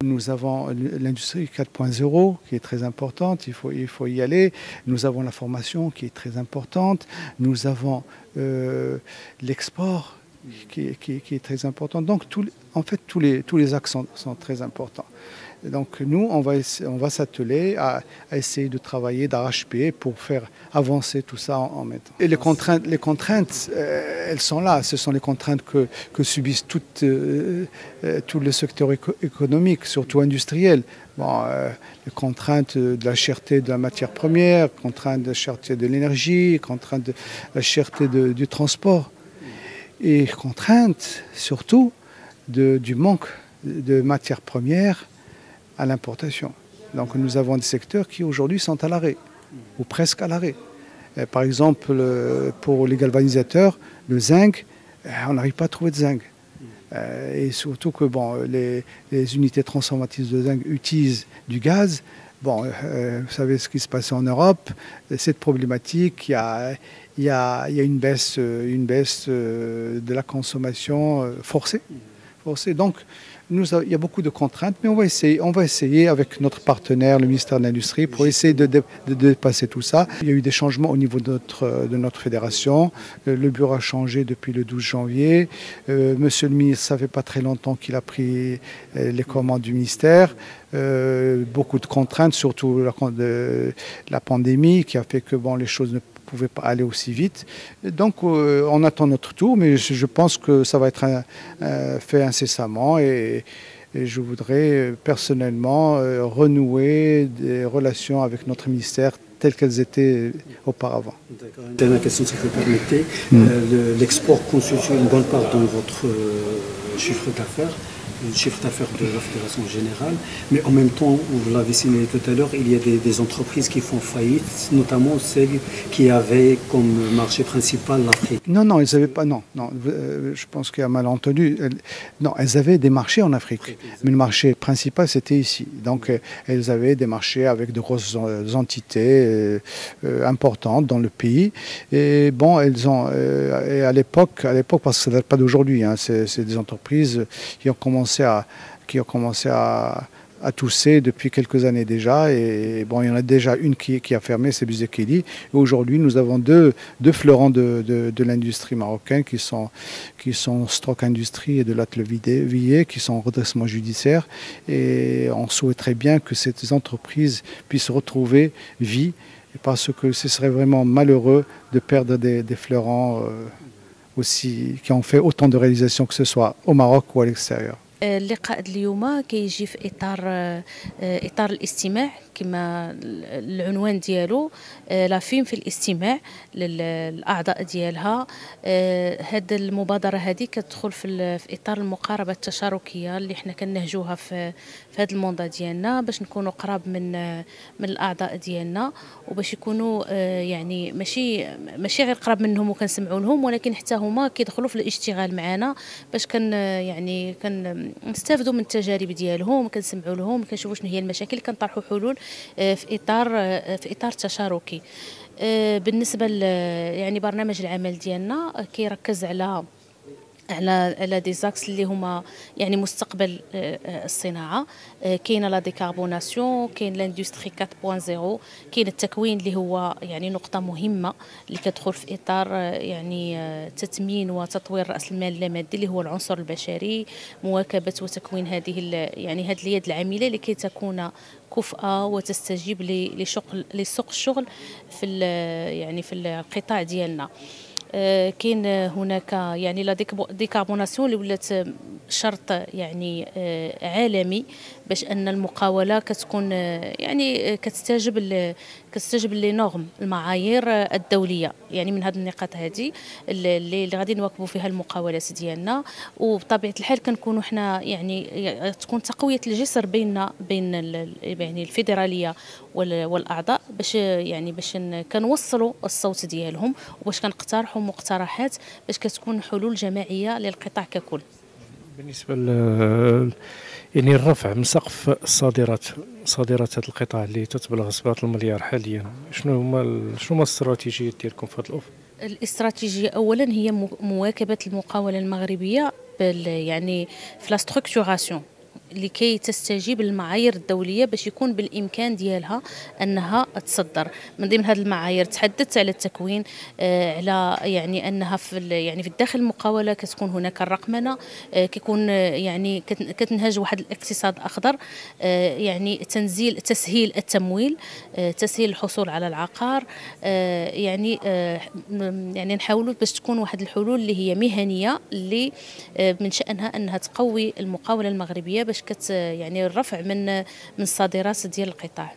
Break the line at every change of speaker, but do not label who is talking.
Nous avons l'industrie 4.0 qui est très importante, il faut y aller. Nous avons la formation qui est très importante. Nous avons l'export qui est très important. Donc en fait tous les axes sont très importants. Donc nous, on va s'atteler à essayer de travailler d'arrache-pied pour faire avancer tout ça en même temps. Et les contraintes, elles sont là. Ce sont les contraintes que subissent tout le secteur économique, surtout industriel. Bon, les contraintes de la cherté de la matière première, contraintes de la cherté de l'énergie, contraintes de la cherté du transport. Et contraintes surtout du manque de matières premières à l'importation. Donc nous avons des secteurs qui aujourd'hui sont à l'arrêt, ou presque à l'arrêt. Par exemple, pour les galvanisateurs, le zinc, on n'arrive pas à trouver de zinc. Et surtout que les unités transformatrices de zinc utilisent du gaz. Bon, vous savez ce qui se passe en Europe, cette problématique, il y a une baisse de la consommation forcée. Donc, il y a beaucoup de contraintes, mais on va essayer avec notre partenaire, le ministère de l'Industrie, pour essayer de dépasser tout ça. Il y a eu des changements au niveau de notre fédération. Le bureau a changé depuis le 12 janvier. Monsieur le ministre, ça fait pas très longtemps qu'il a pris les commandes du ministère. Beaucoup de contraintes, surtout la pandémie, qui a fait que les choses ne pouvaient pas aller aussi vite. Donc on attend notre tour, mais je pense que ça va être fait incessamment et je voudrais personnellement renouer des relations avec notre ministère telles qu'elles étaient auparavant.
D'accord. Une dernière question, si vous permettez. L'export constitue une bonne part de votre chiffre d'affaires. Le chiffre d'affaires de la Fédération générale, mais en même temps, vous l'avez signalé tout à l'heure, il y a des entreprises qui font faillite, notamment celles qui avaient comme marché principal l'Afrique.
Non, elles n'avaient pas, non, je pense qu'il y a malentendu. Non, elles avaient des marchés en Afrique, mais le marché principal c'était ici. Donc elles avaient des marchés avec de grosses entités importantes dans le pays. Et bon, elles ont, et à l'époque, parce que ça ne date pas d'aujourd'hui, hein, c'est des entreprises qui ont commencé à tousser depuis quelques années déjà. Et bon, il y en a déjà une qui a fermé, c'est Buzekili. Et aujourd'hui, nous avons deux fleurons de l'industrie marocaine qui sont Strock Industrie et de l'Atlevilliers, qui sont en redressement judiciaire. Et on souhaiterait bien que ces entreprises puissent retrouver vie, parce que ce serait vraiment malheureux de perdre des fleurons aussi, qui ont fait autant de réalisations, que ce soit au Maroc ou à l'extérieur.
اللقاء اليوم كيجي في اطار الاستماع كما العنوان ديالو لا فيم في الاستماع للاعضاء ديالها. هاد المبادره هذه كتدخل في اطار المقاربه التشاركيه اللي حنا كنهجوها في هذا الموندا ديالنا، باش نكونوا قراب من الاعضاء ديالنا، وباش يكونوا يعني ماشي غير قراب منهم وكنسمعوا لهم، ولكن حتى هما كيدخلوا في الاشتغال معنا، باش نستافدوا من التجارب ديالهم، كنسمعوا لهم، كنشوفوا شنو هي المشاكل، كنطرحوا حلول في اطار تشاركي. بالنسبه يعني برنامج العمل ديالنا كيركز على دي زاكس اللي هما يعني مستقبل الصناعه. كاينه لا ديكاربوناسيون، كاين لاندستري 4.0، كاين التكوين اللي هو يعني نقطه مهمه اللي كتدخل في اطار يعني تثمين وتطوير راس المال اللامادي اللي هو العنصر البشري، مواكبه وتكوين هذه يعني هذه اليد العامله لكي تكون كفءه وتستجيب لسوق الشغل في القطاع ديالنا. كاين هناك يعني لا ديكاربوناسيون اللي ولات شرط يعني عالمي باش ان المقاوله كتكون يعني كتستجب لي نورم المعايير الدوليه. يعني من هذه النقاط هذه اللي غادي نواكبوا فيها المقاولات ديالنا، وبطبيعه الحال كنكونوا حنا يعني تكون تقويه الجسر بين يعني الفيدراليه والاعضاء، باش كنوصلوا الصوت ديالهم، وباش كنقترحوا مقترحات باش كتكون حلول جماعيه للقطاع ككل.
بالنسبه يعني الرفع من سقف صادرات هذا القطاع اللي تتبلغ 7 المليار حاليا، شنو هما الاستراتيجيات ديالكم في هذا الافق؟
الاستراتيجيه اولا هي مواكبه المقاوله المغربيه يعني في لا ستركتوراسيون لكي تستجيب للمعايير الدوليه باش يكون بالامكان ديالها انها تصدر. من ضمن هذه المعايير تحدثت على التكوين، على يعني انها في الداخل المقاوله كتكون هناك الرقمنه، كيكون يعني كتنهج واحد الاقتصاد اخضر، يعني تسهيل التمويل، تسهيل الحصول على العقار، يعني نحاولوا باش تكون واحد الحلول اللي هي مهنيه، اللي من شأنها انها تقوي المقاوله المغربيه باش يعني الرفع من الصادرات ديال القطاع.